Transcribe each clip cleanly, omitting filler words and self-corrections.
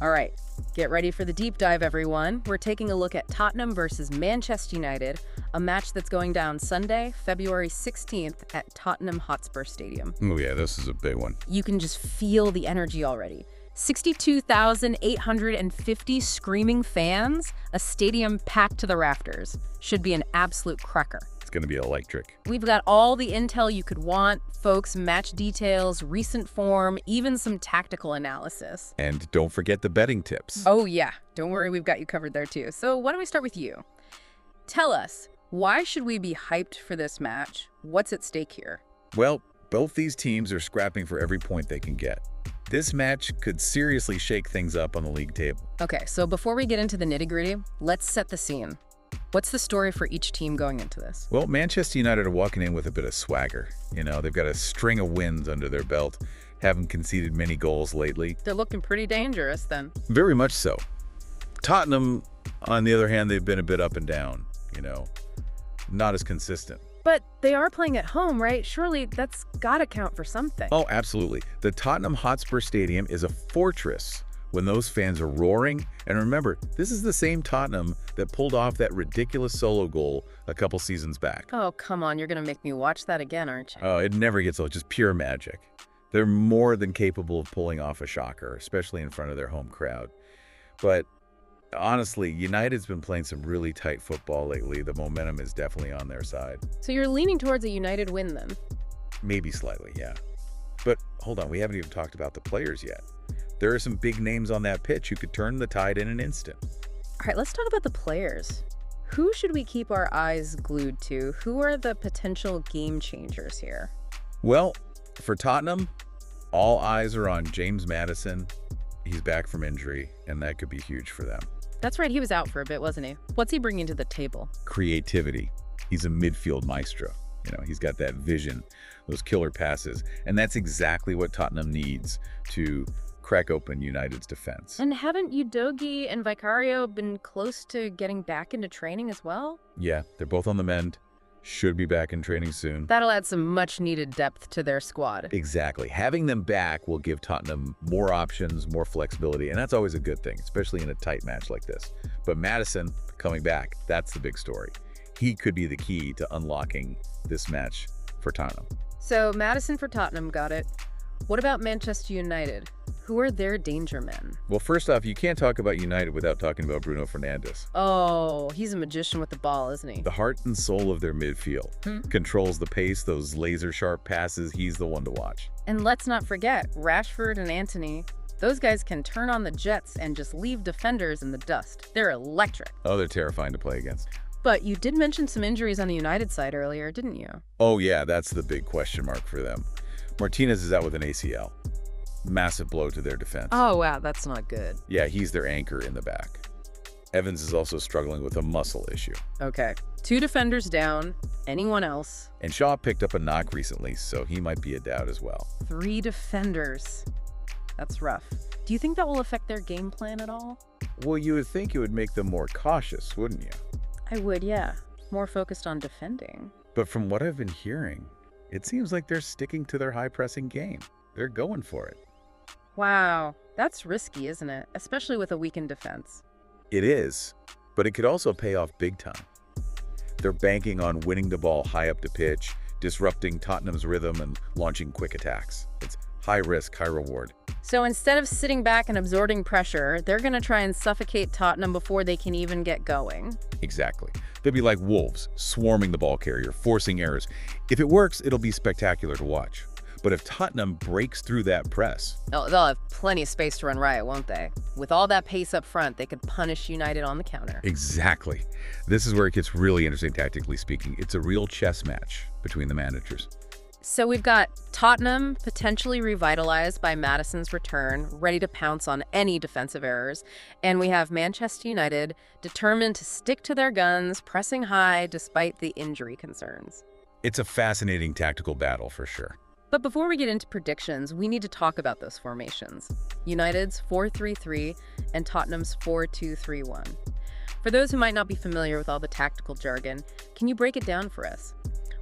All right, get ready for the deep dive, everyone. We're taking a look at Tottenham versus Manchester United, a match that's going down Sunday, February 16th at Tottenham Hotspur Stadium. Oh yeah, this is a big one. You can just feel the energy already. 62,850 screaming fans, a stadium packed to the rafters. Should be an absolute cracker. It's going to be electric. We've got all the intel you could want, folks, match details, recent form, even some tactical analysis. And don't forget the betting tips. Oh yeah, don't worry, we've got you covered there too. So why don't we start with you? Tell us, why should we be hyped for this match? What's at stake here? Well, both these teams are scrapping for every point they can get. This match could seriously shake things up on the league table. Okay, so before we get into the nitty-gritty, let's set the scene. What's the story for each team going into this? Well, Manchester United are walking in with a bit of swagger. You know, they've got a string of wins under their belt, haven't conceded many goals lately. They're looking pretty dangerous then. Very much so. Tottenham, on the other hand, they've been a bit up and down, you know, not as consistent. But they are playing at home, right? Surely that's gotta count for something. Oh, absolutely. The Tottenham Hotspur Stadium is a fortress when those fans are roaring. And remember, this is the same Tottenham that pulled off that ridiculous solo goal a couple seasons back. Oh, come on. You're going to make me watch that again, aren't you? Oh, it never gets old. Just pure magic. They're more than capable of pulling off a shocker, especially in front of their home crowd. But honestly, United's been playing some really tight football lately. The momentum is definitely on their side. So you're leaning towards a United win then? Maybe slightly, yeah. But hold on, we haven't even talked about the players yet. There are some big names on that pitch who could turn the tide in an instant. All right, let's talk about the players. Who should we keep our eyes glued to? Who are the potential game changers here? Well, for Tottenham, all eyes are on James Maddison. He's back from injury, and that could be huge for them. That's right, he was out for a bit, wasn't he? What's he bringing to the table? Creativity. He's a midfield maestro. You know, he's got that vision, those killer passes, and that's exactly what Tottenham needs to crack open United's defense. And haven't Udogie and Vicario been close to getting back into training as well? Yeah, they're both on the mend. Should be back in training soon. That'll add some much-needed depth to their squad. Exactly. Having them back will give Tottenham more options, more flexibility, and that's always a good thing, especially in a tight match like this. But Maddison coming back, that's the big story. He could be the key to unlocking this match for Tottenham. So Maddison for Tottenham, got it. What about Manchester United? Who are their danger men? Well, first off, you can't talk about United without talking about Bruno Fernandes. Oh, he's a magician with the ball, isn't he? The heart and soul of their midfield. Controls the pace, those laser-sharp passes. He's the one to watch. And let's not forget, Rashford and Antony. Those guys can turn on the jets and just leave defenders in the dust. They're electric. Oh, they're terrifying to play against. But you did mention some injuries on the United side earlier, didn't you? Oh yeah, that's the big question mark for them. Martinez is out with an ACL. Massive blow to their defense. Oh, wow, that's not good. Yeah, he's their anchor in the back. Evans is also struggling with a muscle issue. Okay. 2 defenders down. Anyone else? And Shaw picked up a knock recently, so he might be a doubt as well. 3 defenders. That's rough. Do you think that will affect their game plan at all? Well, you would think it would make them more cautious, wouldn't you? I would, yeah. More focused on defending. But from what I've been hearing, it seems like they're sticking to their high-pressing game. They're going for it. Wow, that's risky, isn't it? Especially with a weakened defense. It is, but it could also pay off big time. They're banking on winning the ball high up the pitch, disrupting Tottenham's rhythm, and launching quick attacks. It's high risk, high reward. So instead of sitting back and absorbing pressure, they're going to try and suffocate Tottenham before they can even get going. Exactly. They'll be like wolves, swarming the ball carrier, forcing errors. If it works, it'll be spectacular to watch. But if Tottenham breaks through that press... Oh, they'll have plenty of space to run riot, won't they? With all that pace up front, they could punish United on the counter. Exactly. This is where it gets really interesting tactically speaking. It's a real chess match between the managers. So we've got Tottenham potentially revitalized by Maddison's return, ready to pounce on any defensive errors. And we have Manchester United determined to stick to their guns, pressing high despite the injury concerns. It's a fascinating tactical battle for sure. But before we get into predictions, we need to talk about those formations. United's 4-3-3 and Tottenham's 4-2-3-1. For those who might not be familiar with all the tactical jargon, can you break it down for us?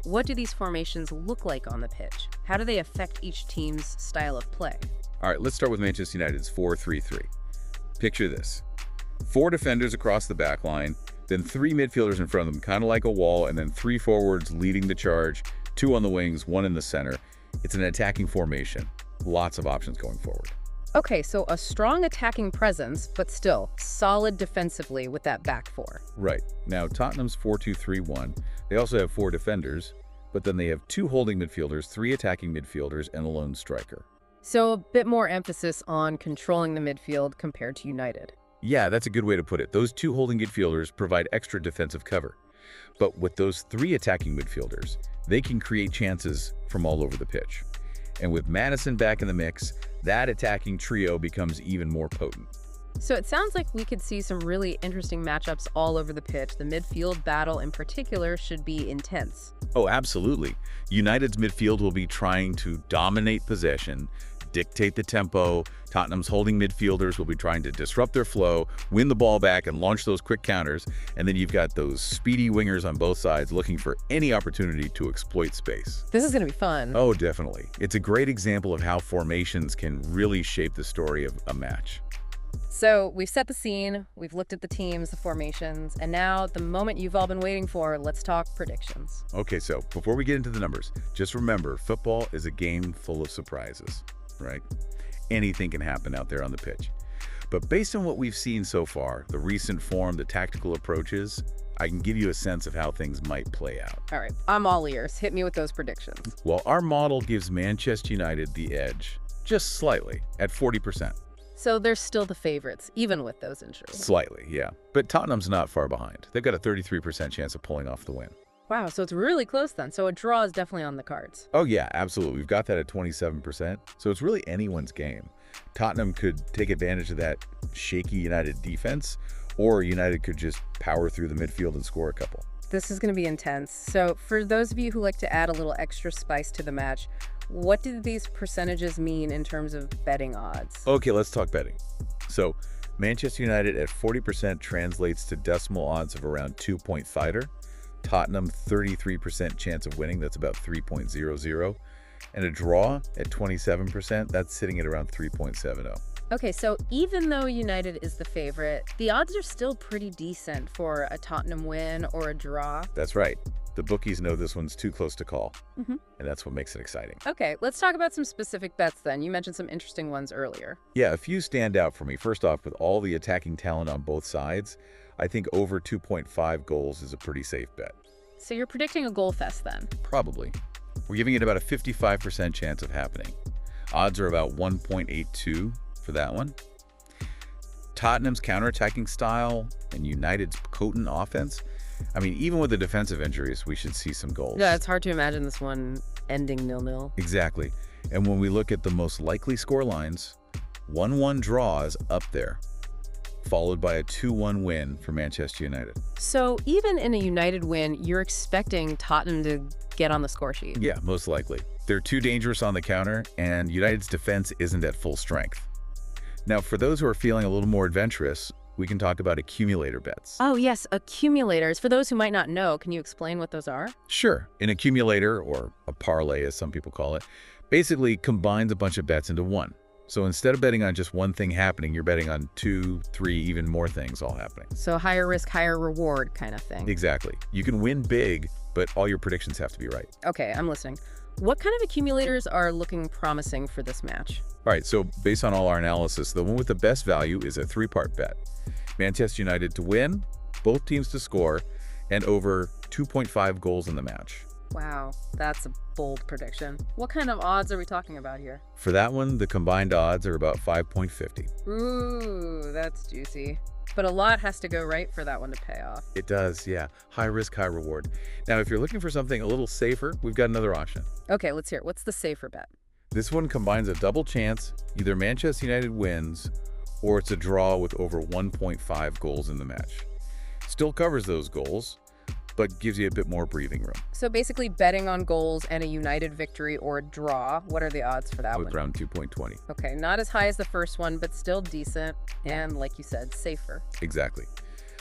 What do these formations look like on the pitch? How do they affect each team's style of play? All right, let's start with Manchester United's 4-3-3. Picture this. 4 defenders across the back line, then 3 midfielders in front of them, kind of like a wall, and then 3 forwards leading the charge, 2 on the wings, 1 in the center. It's an attacking formation. Lots of options going forward. Okay, so a strong attacking presence, but still solid defensively with that back 4. Right. Now, Tottenham's 4-2-3-1, they also have 4 defenders, but then they have 2 holding midfielders, 3 attacking midfielders, and a lone striker. So a bit more emphasis on controlling the midfield compared to United. Yeah, that's a good way to put it. Those 2 holding midfielders provide extra defensive cover. But with those 3 attacking midfielders, they can create chances from all over the pitch. And with Maddison back in the mix, that attacking trio becomes even more potent. So it sounds like we could see some really interesting matchups all over the pitch. The midfield battle in particular should be intense. Oh, absolutely. United's midfield will be trying to dominate possession, dictate the tempo. Tottenham's holding midfielders will be trying to disrupt their flow, win the ball back, and launch those quick counters. And then you've got those speedy wingers on both sides looking for any opportunity to exploit space. This is going to be fun. Oh, definitely. It's a great example of how formations can really shape the story of a match. So we've set the scene, we've looked at the teams, the formations, and now the moment you've all been waiting for, let's talk predictions. Okay, so before we get into the numbers, just remember, football is a game full of surprises, right? Anything can happen out there on the pitch. But based on what we've seen so far, the recent form, the tactical approaches, I can give you a sense of how things might play out. All right, I'm all ears. Hit me with those predictions. Well, our model gives Manchester United the edge, just slightly, at 40%. So they're still the favorites, even with those injuries. Slightly, yeah. But Tottenham's not far behind. They've got a 33% chance of pulling off the win. Wow, so it's really close then. So a draw is definitely on the cards. Oh yeah, absolutely. We've got that at 27%. So it's really anyone's game. Tottenham could take advantage of that shaky United defense, or United could just power through the midfield and score a couple. This is going to be intense. So for those of you who like to add a little extra spice to the match, what do these percentages mean in terms of betting odds? Okay, let's talk betting. So Manchester United at 40% translates to decimal odds of around 2.5. Tottenham 33% chance of winning, that's about 3.00. And a draw at 27%, that's sitting at around 3.70. Okay, so even though United is the favorite, the odds are still pretty decent for a Tottenham win or a draw. That's right. The bookies know this one's too close to call, Mm-hmm. and that's what makes it exciting. Okay, let's talk about some specific bets then. You mentioned some interesting ones earlier. Yeah, a few stand out for me. First off, with all the attacking talent on both sides, I think over 2.5 goals is a pretty safe bet. So you're predicting a goal fest then? Probably. We're giving it about a 55% chance of happening. Odds are about 1.82 for that one. Tottenham's counterattacking style and United's potent offense. I mean, even with the defensive injuries, we should see some goals. Yeah, it's hard to imagine this one ending 0-0. Exactly. And when we look at the most likely score lines, 1-1 draw is up there, followed by a 2-1 win for Manchester United. So even in a United win, you're expecting Tottenham to get on the score sheet? Yeah, most likely. They're too dangerous on the counter, and United's defense isn't at full strength. Now, for those who are feeling a little more adventurous, we can talk about accumulator bets. Oh yes, accumulators. For those who might not know, can you explain what those are? Sure. An accumulator, or a parlay as some people call it, basically combines a bunch of bets into one. So instead of betting on just one thing happening, you're betting on 2, 3, even more things all happening. So higher risk, higher reward kind of thing. Exactly. You can win big, but all your predictions have to be right. Okay, I'm listening. What kind of accumulators are looking promising for this match? All right, so based on all our analysis, the one with the best value is a 3-part bet. Manchester United to win, both teams to score, and over 2.5 goals in the match. Wow, that's a bold prediction. What kind of odds are we talking about here? For that one, the combined odds are about 5.50. Ooh, that's juicy. But a lot has to go right for that one to pay off. It does, yeah. High risk, high reward. Now, if you're looking for something a little safer, we've got another option. Okay, let's hear it. What's the safer bet? This one combines a double chance. Either Manchester United wins, or it's a draw with over 1.5 goals in the match. Still covers those goals, but gives you a bit more breathing room. So basically betting on goals and a United victory or a draw. What are the odds for that With one? around 2.20. Okay, not as high as the first one, but still decent. And like you said, safer. Exactly.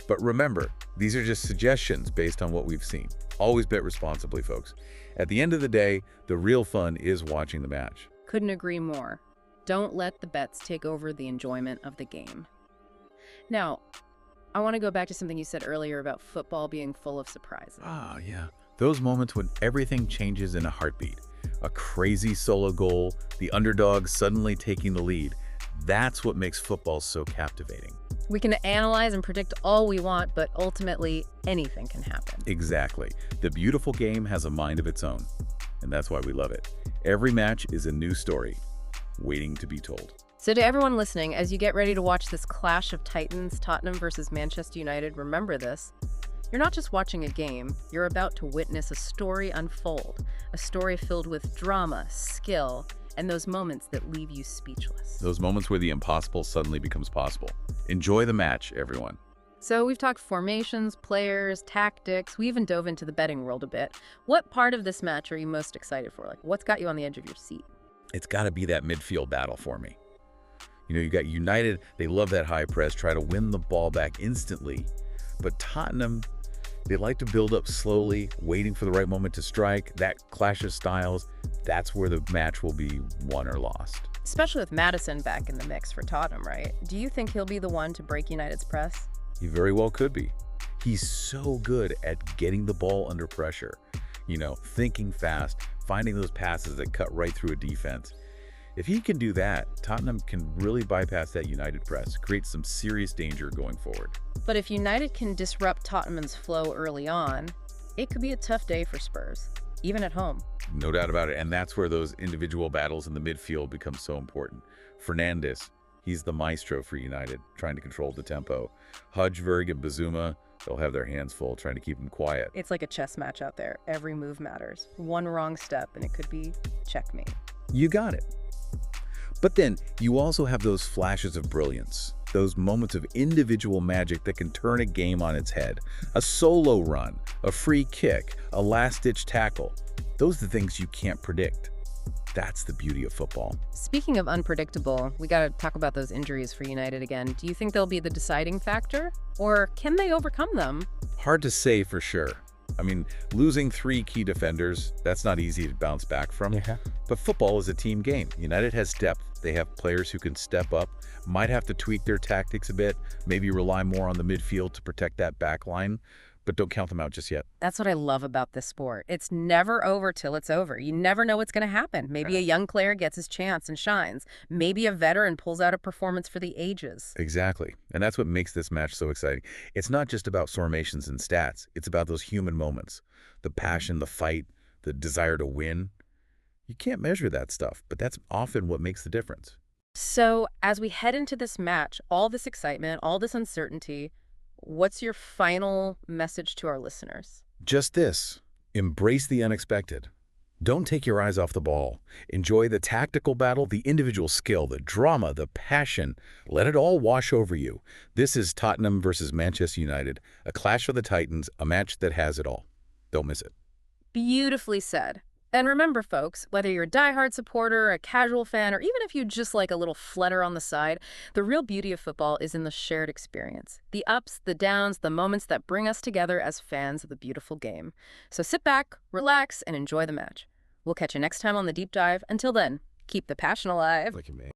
But remember, these are just suggestions based on what we've seen. Always bet responsibly, folks. At the end of the day, the real fun is watching the match. Couldn't agree more. Don't let the bets take over the enjoyment of the game. Now, I want to go back to something you said earlier about football being full of surprises. Ah, yeah. Those moments when everything changes in a heartbeat. A crazy solo goal, the underdog suddenly taking the lead. That's what makes football so captivating. We can analyze and predict all we want, but ultimately anything can happen. Exactly. The beautiful game has a mind of its own, and that's why we love it. Every match is a new story, waiting to be told. So to everyone listening, as you get ready to watch this clash of titans, Tottenham versus Manchester United, remember this. You're not just watching a game, you're about to witness a story unfold. A story filled with drama, skill, and those moments that leave you speechless. Those moments where the impossible suddenly becomes possible. Enjoy the match, everyone. So we've talked formations, players, tactics, we even dove into the betting world a bit. What part of this match are you most excited for? Like, what's got you on the edge of your seat? It's got to be that midfield battle for me. You know, you got United, they love that high press, try to win the ball back instantly. But Tottenham, they like to build up slowly, waiting for the right moment to strike. That clash of styles, that's where the match will be won or lost. Especially with Maddison back in the mix for Tottenham, right? Do you think he'll be the one to break United's press? He very well could be. He's so good at getting the ball under pressure. You know, thinking fast, finding those passes that cut right through a defense. If he can do that, Tottenham can really bypass that United press, create some serious danger going forward. But if United can disrupt Tottenham's flow early on, it could be a tough day for Spurs, even at home. No doubt about it, and that's where those individual battles in the midfield become so important. Fernandes, he's the maestro for United, trying to control the tempo. Hojberg and Bazuma, they'll have their hands full trying to keep them quiet. It's like a chess match out there. Every move matters. One wrong step and it could be checkmate. You got it. But then you also have those flashes of brilliance, those moments of individual magic that can turn a game on its head. A solo run, a free kick, a last-ditch tackle. Those are the things you can't predict. That's the beauty of football. Speaking of unpredictable, we got to talk about those injuries for United again. Do you think they'll be the deciding factor? Or can they overcome them? Hard to say for sure. I mean, losing 3 key defenders, that's not easy to bounce back from. Yeah. But football is a team game. United has depth. They have players who can step up, might have to tweak their tactics a bit, maybe rely more on the midfield to protect that back line, but don't count them out just yet. That's what I love about this sport. It's never over till it's over. You never know what's going to happen. Maybe a young player gets his chance and shines. Maybe a veteran pulls out a performance for the ages. Exactly. And that's what makes this match so exciting. It's not just about formations and stats. It's about those human moments. The passion, the fight, the desire to win. You can't measure that stuff, but that's often what makes the difference. So as we head into this match, all this excitement, all this uncertainty, what's your final message to our listeners? Just this. Embrace the unexpected. Don't take your eyes off the ball. Enjoy the tactical battle, the individual skill, the drama, the passion. Let it all wash over you. This is Tottenham versus Manchester United, a clash of the Titans, a match that has it all. Don't miss it. Beautifully said. And remember, folks, whether you're a diehard supporter, a casual fan, or even if you just like a little flutter on the side, the real beauty of football is in the shared experience. The ups, the downs, the moments that bring us together as fans of the beautiful game. So sit back, relax, and enjoy the match. We'll catch you next time on The Deep Dive. Until then, keep the passion alive. Look at me.